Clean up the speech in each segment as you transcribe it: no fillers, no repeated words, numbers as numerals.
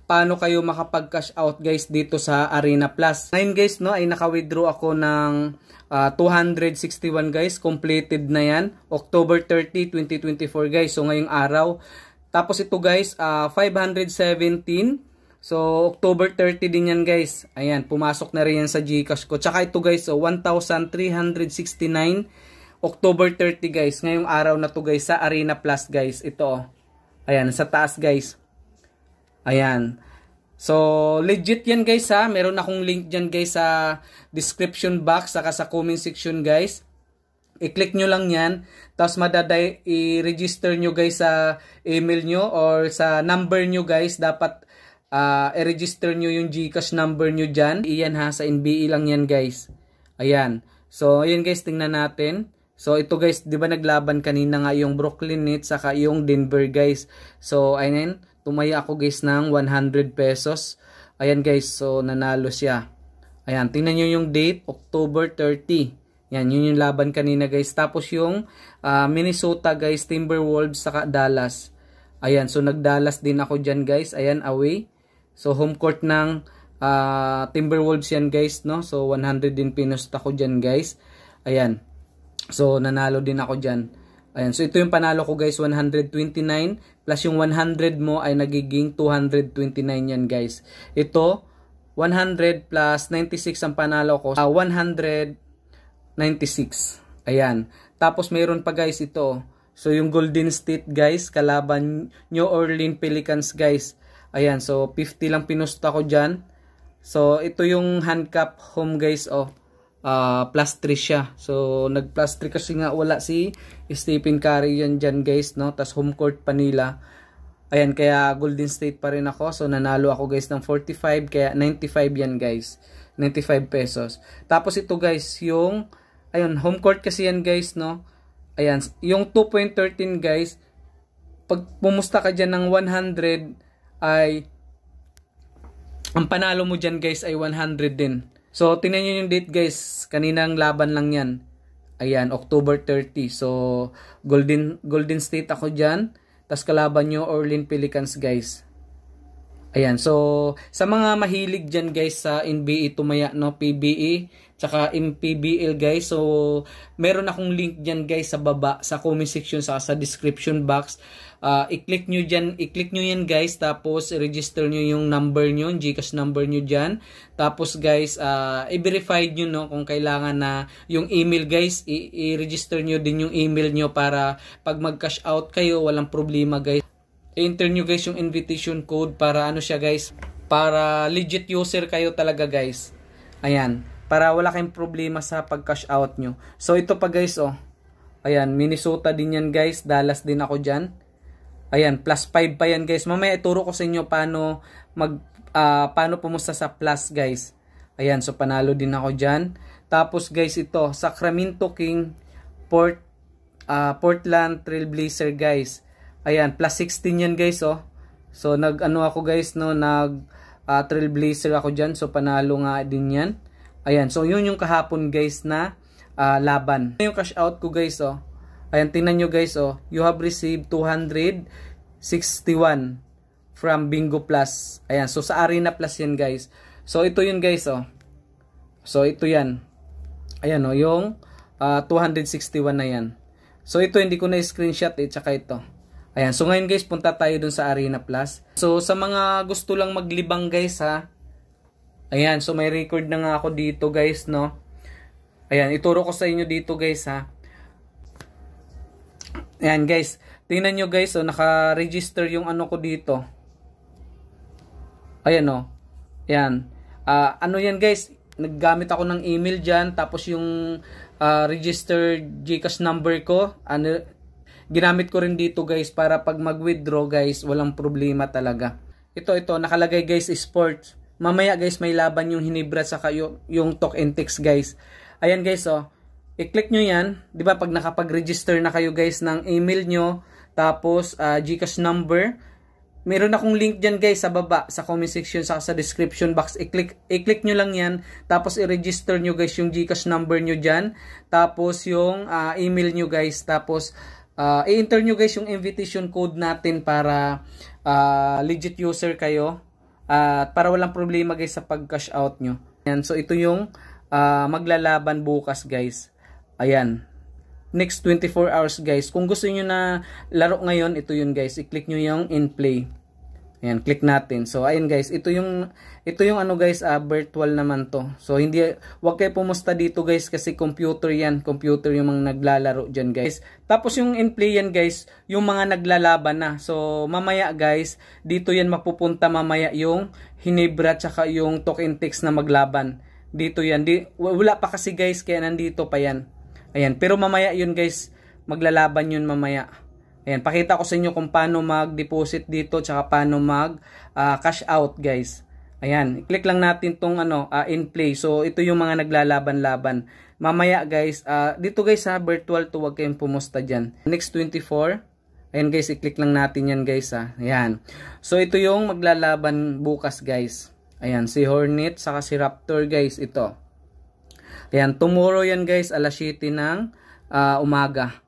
paano kayo makapag-cash out guys dito sa Arena Plus. Ngayon guys no ay naka-withdraw ako ng 261 guys, completed na yan. October 30, 2024 guys. So ngayong araw. Tapos ito guys 517. So October 30 din yan guys. Ayan, pumasok na rin yan sa GCash ko. Tsaka ito guys 1,369 October 30 guys. Ngayong araw na to guys sa Arena Plus guys. Ito ayan, sa taas guys. Ayan. So, legit yan guys ha. Meron akong link dyan guys sa description box saka sa comment section guys. I-click nyo lang yan. Tapos i-register nyo guys sa email nyo or sa number nyo guys. Dapat i-register nyo yung GCash number nyo dyan. Iyan ha, sa NBE lang yan guys. Ayan. So, ayan guys, tingnan natin. So, ito guys, di ba naglaban kanina nga yung Brooklyn Nets saka yung Denver guys. So, ayan, tumaya ako guys ng 100 pesos. Ayan guys, so nanalo siya. Ayan, tingnan nyo yung date, October 30. Yan, yun yung laban kanina guys. Tapos yung Minnesota guys, Timberwolves saka Dallas. Ayan, so nag-Dallas din ako dyan guys. Ayan, away. So, home court ng Timberwolves yan guys, no? So, 100 din pinusta ko dyan guys. Ayan. So, nanalo din ako dyan. Ayan. So, ito yung panalo ko guys, 129. Plus yung 100 mo ay nagiging 229 yan guys. Ito, 100 plus 96 ang panalo ko. 196. Ayan. Tapos, mayroon pa guys ito. So, yung Golden State guys, kalaban New Orleans Pelicans guys. Ayan. So, 50 lang pinusta ko dyan. So, ito yung handcuff home guys, oh. Plus 3 siya. So, nag plus 3 kasi nga wala si Stephen Curry yan dyan guys, no? Tas home court pa nila. Ayan, kaya Golden State pa rin ako. So, nanalo ako guys ng 45. Kaya 95 yan guys. 95 pesos. Tapos ito guys, yung, ayun, home court kasi yan guys, no? Ayan, yung 2.13 guys, pag pumusta ka dyan ng 100, ay, ang panalo mo dyan guys ay 100 din. So, tingnan nyo yung date guys. Kaninang laban lang yan. Ayan, October 30. So, Golden State ako dyan. Tapos kalaban nyo, Orleans Pelicans guys. Ayan, so, sa mga mahilig dyan guys sa NBA tumaya, no? PBE, tsaka MPBL guys. So, meron akong link dyan guys sa baba, sa comment section, sa description box. I-click nyo yan guys, tapos i-register nyo yung number nyo, yung GCash number nyo dyan. Tapos guys, i-verify nyo no, kung kailangan na yung email guys, i-register nyo din yung email nyo para pag mag-cash out kayo, walang problema guys. I-enter nyo guys yung invitation code para ano siya guys, para legit user kayo talaga guys. Ayan, para wala kayong problema sa pag-cash out nyo. So ito pa guys, oh. Ayan, Minnesota din yan guys, Dallas din ako dyan. Ayan, plus 5 pa yan guys. Mamaya ituro ko sa inyo paano paano pumusta sa plus guys. Ayan, so panalo din ako dyan. Tapos guys, ito, Sacramento King, Portland Trail Blazer guys. Ayan, plus 16 yan guys, oh. So nag-ano ako guys, no, Trail Blazer ako dyan. So panalo nga din yan. Ayan, so yun yung kahapon guys na laban. Yung cash out ko guys, oh. Ayan, tingnan nyo guys, oh. You have received 261 from Bingo Plus. Ayan, so sa Arena Plus yan guys. So ito yun guys, oh. So ito yan. Ayan, oh, yung 261 na yan. So ito hindi ko na screenshot tsaka ito. Ayan, so ngayon guys, punta tayo dun sa Arena Plus. So sa mga gusto lang maglibang guys ha. Ayan, so may record na nga ako dito guys, no. Ayan, ituro ko sa inyo dito guys ha. Ayan guys, tingnan nyo guys, oh, naka-register yung ano ko dito. Ayan, oh. Ayan. Ano yan guys, naggamit ako ng email dyan, tapos yung registered GCash number ko, ginamit ko rin dito guys para pag mag-withdraw guys, walang problema talaga. Ito, nakalagay guys, sports. Mamaya guys, may laban yung Hinebra saka yung Talk and Text guys. Ayan guys, oh. I-click nyo yan. Di ba pag nakapag-register na kayo guys ng email nyo, tapos GCash number, meron akong link dyan guys sa baba, sa comment section, sa description box. I-click nyo lang yan, tapos i-register nyo guys yung GCash number nyo dyan, tapos yung email nyo guys, tapos i-enter nyo guys yung invitation code natin para legit user kayo. At para walang problema guys sa pag-cash out nyo. Ayan, so ito yung maglalaban bukas guys. Ayan. Next 24 hours guys. Kung gusto niyo na laro ngayon, ito yun guys. I-click nyo yung in play. Ayan, click natin. So, ayun guys, ito yung ano guys, virtual naman to. So, wag kayo pumusta dito guys kasi computer yan. Computer yung mga naglalaro dyan guys. Tapos yung in-play yan guys, yung mga naglalaban na. So, mamaya guys, dito yan mapupunta mamaya yung Hinebra tsaka yung Token Ticks na maglaban. Dito yan. Wala pa kasi guys, kaya nandito pa yan. Ayan, pero mamaya yun guys, maglalaban yun mamaya. Ayan, pakita ko sa inyo kung paano mag-deposit dito tsaka paano mag-cash out guys. Ayan, i-click lang natin tong in play. So, ito yung mga naglalaban-laban. Mamaya guys, dito guys virtual to, wag kayong pumusta dyan. Next 24. Ayan guys, i-click lang natin yan guys Ayan. So, ito yung maglalaban bukas guys. Ayan, si Hornet saka si Raptor guys, ito. Ayan, tomorrow yan guys, alas 7 ng umaga.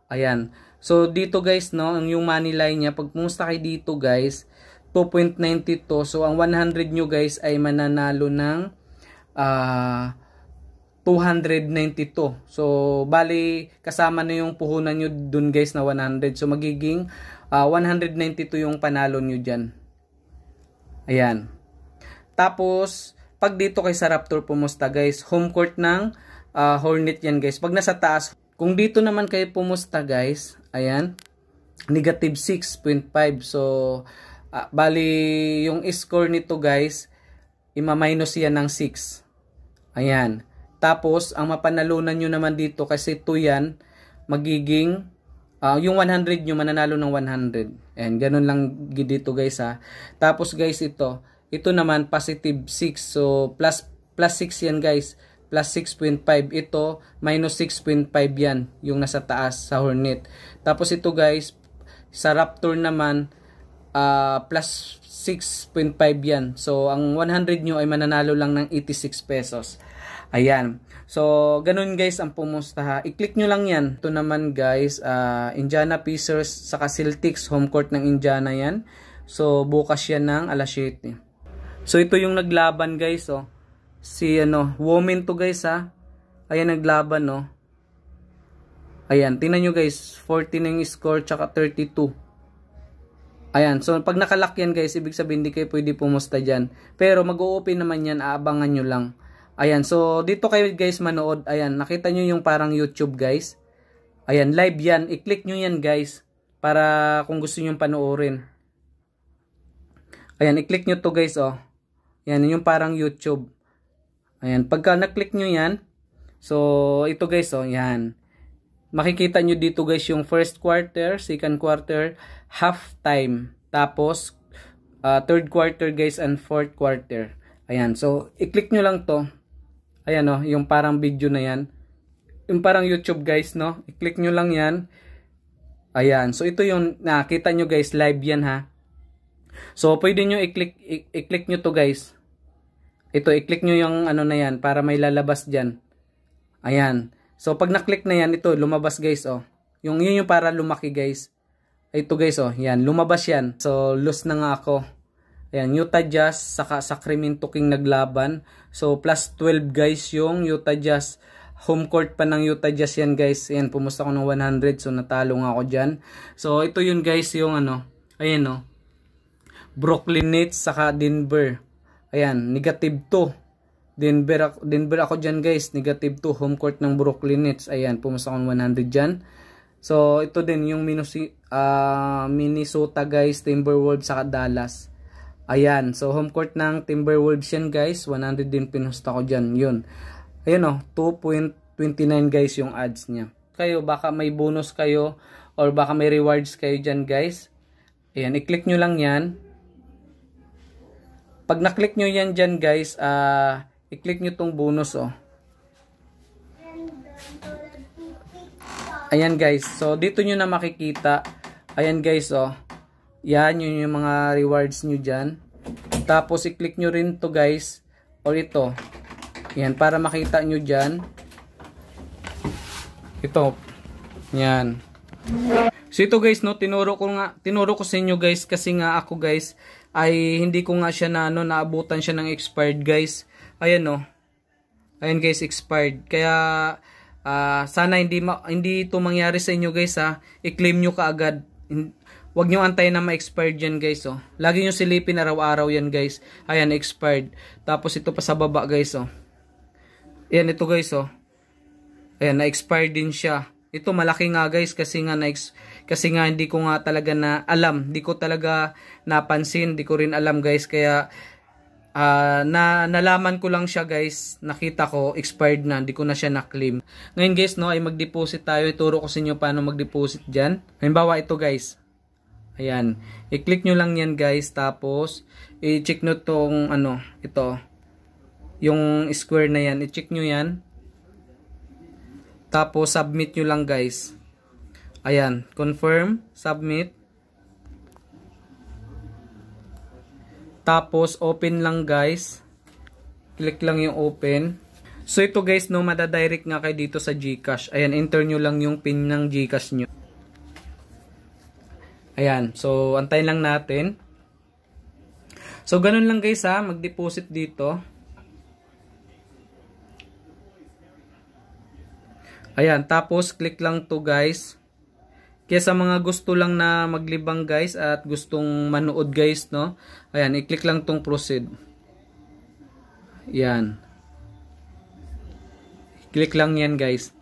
Ayan. So, dito guys, no, yung money line niya, pag pumusta kayo dito guys, 2.92. So, ang 100 nyo guys ay mananalo ng 292. So, bali, kasama na yung puhunan nyo dun guys na 100. So, magiging 192 yung panalo nyo dyan. Ayan. Tapos, pag dito kay sa Raptor pumusta guys, home court ng Hornet yan guys. Pag nasa taas, kung dito naman kayo pumusta guys, ayan, negative 6.5. So, bali, yung score nito guys, ima-minus yan ng 6. Ayan. Tapos, ang mapanalunan nyo naman dito, kasi 2 yan, magiging, yung 100 nyo, mananalo ng 100. Ayan, ganun lang dito guys Tapos guys, ito naman, positive 6. So, plus 6 yan guys. Plus 6.5. Ito, minus 6.5 yan. Yung nasa taas sa Hornet. Tapos ito guys, sa Raptor naman, plus 6.5 yan. So, ang 100 nyo ay mananalo lang ng 86 pesos. Ayan. So, ganun guys ang pumusta I-click nyo lang yan. Ito naman guys, Indiana Pacers saka Celtics. Home court ng Indiana yan. So, bukas yan ng alas 7. So, ito yung naglaban guys, si woman to guys Ayan, naglaban Ayan, tingnan nyo guys, 14 yung score tsaka 32. Ayan, so pag nakalock yan guys, ibig sabihin hindi kayo pwede pumusta dyan. Pero mag-o-open naman yan, aabangan nyo lang. Ayan, so dito kayo guys manood. Ayan, nakita nyo yung parang YouTube guys. Ayan, live yan. I-click nyo yan guys, para kung gusto nyo panoorin. Ayan, i-click nyo to guys Ayan, yung parang YouTube. Ayan, pagka na-click nyo yan, so ito guys yan. Makikita nyo dito guys yung first quarter, second quarter, half time, tapos third quarter guys and fourth quarter. Ayan, so i-click nyo lang to. Ayan yung parang video na yan. Yung parang YouTube guys i-click nyo lang yan. Ayan, so ito yung nakita nyo guys, live yan So pwede nyo i-click nyo to guys. Ito, i-click nyo yung na yan para may lalabas dyan. Ayan. So, pag na-click na yan, ito, lumabas guys, yun yung para lumaki guys. Ito guys, yan, lumabas yan. So, lose na nga ako. Ayan, Utah Jazz, saka Sacramento King naglaban. So, plus 12 guys yung Utah Jazz. Home court pa ng Utah Jazz yan guys. Ayan, pumusta ko ng 100. So, natalo nga ako dyan. So, ito yun guys, yung ayan Brooklyn Nets, saka Denver. Ayan, negative 2. Denver ako dyan guys, negative 2. Home court ng Brooklyn Nets. Ayan, pumusta akong 100 dyan. So, ito din yung Minnesota guys, Timberwolves saka Dallas. Ayan, so home court ng Timberwolves yan guys. 100 din pinusta ko dyan. Yun. Ayan 2.29 guys yung odds niya. Kayo, baka may bonus kayo or baka may rewards kayo dyan guys. Ayan, i-click nyo lang yan. Pag na-click nyo yan dyan guys, i-click nyo tong bonus Ayan guys, so dito nyo na makikita. Ayan guys yan yung mga rewards nyo dyan. Tapos i-click nyo rin to guys, or ito. Ayan, para makita nyo dyan. Ito. Yan. So ito guys, no, tinuro ko sa inyo guys kasi nga ako guys ay hindi ko nga siya na ano, naabutan siya ng expired guys. Ayan no. Ayan guys, expired. Kaya sana hindi ito mangyari sa inyo guys ha. I-claim nyo kaagad. Huwag nyo antayin na ma-expired yan guys oh. Lagi nyo silipin araw-araw yan guys. Ayan, expired. Tapos ito pa sa baba guys oh. Ayan ito guys oh. Ayan, na-expired din siya. Ito malaki nga guys kasi nga hindi ko nga talaga na alam, hindi ko talaga napansin, hindi ko rin alam guys kaya nalaman ko lang siya guys, nakita ko expired na, hindi ko na siya na-claim. Ngayon guys no ay mag-deposit tayo, ituro ko sa inyo paano mag-deposit diyan. Halimbawa ito guys. Ayan, i-click nyo lang yan guys tapos i-check nyo tong ano, ito. Yung square na yan, i-check nyo yan. Tapos, submit nyo lang guys. Ayan. Confirm. Submit. Tapos, open lang guys. Click lang yung open. So, ito guys, no, madadirect nga kayo dito sa GCash. Ayan, enter nyo lang yung pin ng GCash nyo. Ayan. So, antayin lang natin. So, ganun lang guys ha. Mag-deposit dito. Ayan, tapos click lang to guys. Kaya sa mga gusto lang na maglibang guys at gustong manood guys, no? Ayan, i-click lang tong proceed. Ayan. Click lang yan guys.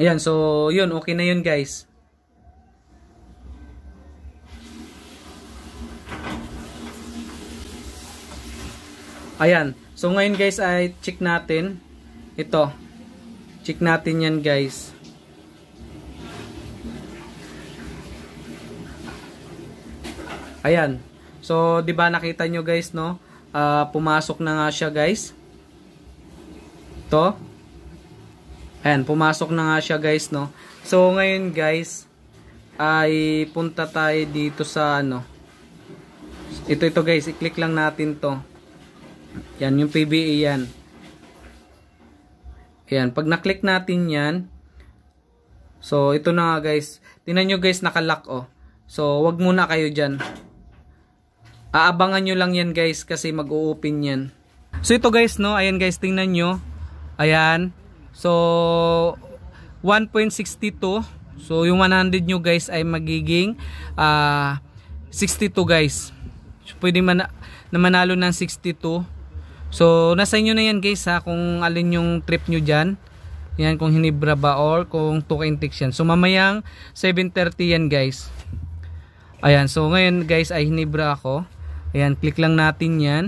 Ayan, so yun, okay na yun guys. Ayan, so ngayon guys ay check natin. Ito. Check natin yan guys. Ayan. So, 'di ba nakita nyo guys no? Pumasok na nga siya guys. Ito. Ayan, pumasok na nga siya guys no. So, ngayon guys ay punta tayo dito sa ano. Ito guys, i-click lang natin 'to. Yan yung PBA yan. Ayan, pag na-click natin yan, so ito na nga guys, tingnan nyo guys nakalock oh. So wag muna kayo dyan. Aabangan nyo lang yan guys kasi mag-o-open yan. So ito guys no, ayan guys tingnan nyo. Ayan, so 1.62. So yung 100 nyo guys ay magiging 62 guys. So, pwede na manalo ng 62. So, nasa inyo na yan guys ha, kung alin yung trip nyo dyan. Yan, kung hinibra ba or kung tokentic yan. So, mamayang 7:30 yan guys. Ayan, so ngayon guys ay hinibra ako. Ayan, click lang natin yan.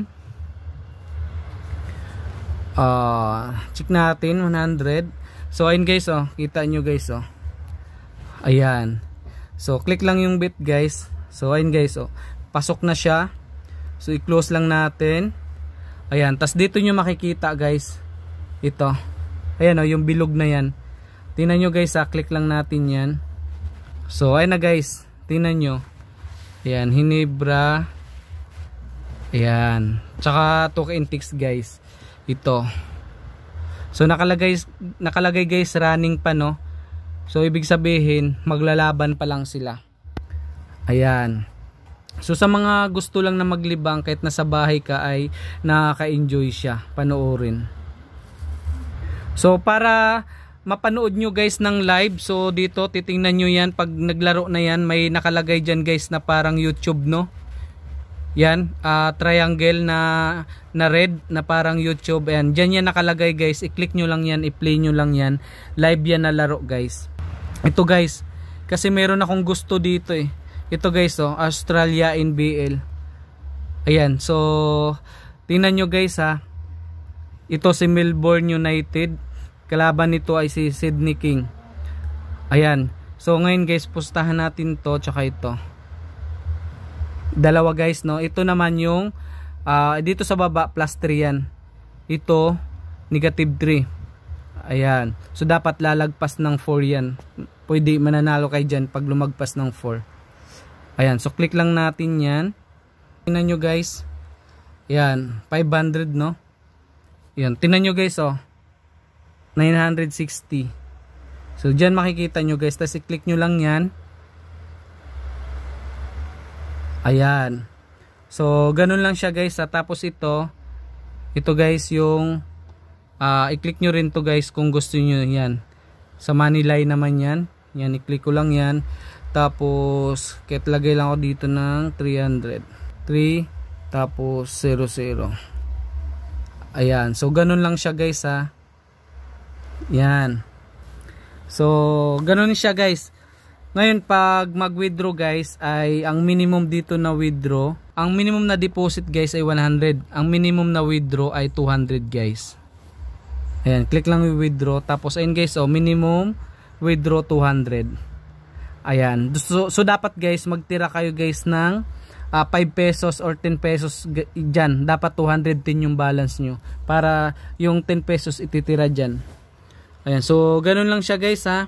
Check natin, 100. So, ayun guys oh, kita nyo guys oh. Ayan. So, click lang yung bit guys. So, ayun guys oh, pasok na siya. So, i-close lang natin. Ayan, tas dito nyo makikita guys. Ito. Ayan o, yung bilog na yan. Tingnan nyo guys ha, click lang natin yan. So, ayun na guys. Tingnan nyo. Ayan, hinibra. Ayan. Tsaka tokentic guys. Ito. So, nakalagay guys, running pa no. So, ibig sabihin, maglalaban pa lang sila. Ayan. So sa mga gusto lang na maglibang kahit nasa bahay ka ay nakaka-enjoy siya panoorin. So para mapanood nyo guys ng live, so dito titingnan nyo yan pag naglaro na yan, may nakalagay dyan guys na parang YouTube no. Yan, triangle na red na parang YouTube. Ayan, dyan yan nakalagay guys, i-click nyo lang yan, i-play nyo lang yan. Live yan na laro guys. Ito guys, kasi meron akong gusto dito eh. Ito guys oh, Australia NBL. Ayan, so tingnan nyo guys ha. Ito si Melbourne United. Kalaban nito ay si Sydney King. Ayan. So ngayon guys, pustahan natin to tsaka ito. Dalawa guys no. Ito naman yung dito sa baba plus 3 yan. Ito negative 3. Ayan. So dapat lalagpas ng 4 yan. Pwede mananalo kayo dyan pag lumagpas ng 4. Ayan, so click lang natin yan. Tingnan nyo guys. Ayan, 500 no. Ayan, tingnan nyo guys oh. 960. So So dyan makikita nyo guys, tapos i-click nyo lang yan. Ayan. So ganun lang siya guys. Tapos ito guys yung i-click nyo rin to guys kung gusto nyo yan. Sa money line naman yan. Yan, i-click ko lang yan. Tapos kahit lagay lang ako dito ng 300. 3 tapos 00. Ayan. So ganun lang siya guys ha. Yan. So ganun siya guys. Ngayon pag mag-withdraw guys ay ang minimum dito na withdraw, ang minimum na deposit guys ay 100. Ang minimum na withdraw ay 200 guys. Ayan, click lang yung withdraw. Tapos ayun guys, minimum withdraw 200. Ayan. So dapat guys magtira kayo guys ng 5 pesos or 10 pesos dyan. Dapat 210 yung balance nyo. Para yung 10 pesos ititira dyan. Ayan, so ganun lang siya guys ha.